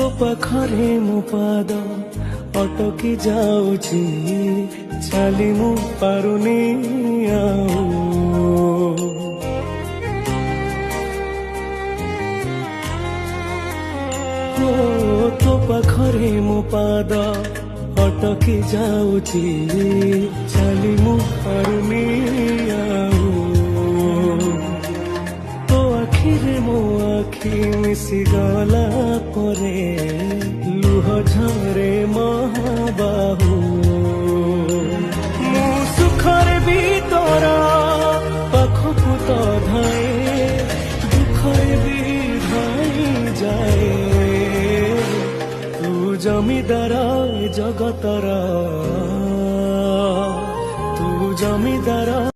तो पाखरे मो पाद अटकी जाऊची चाली मु पारुनी आऊ तो पाखरे मो पाद अटकी जाऊची चाली मु पारुनी आऊ तो आखिरे मो आखि मिसी गला परे लुह झरे महाबाहु मु सुखरे भीतर पाखकु तो धाए दुखरे भी धाई जाए तू जमीदार जगतर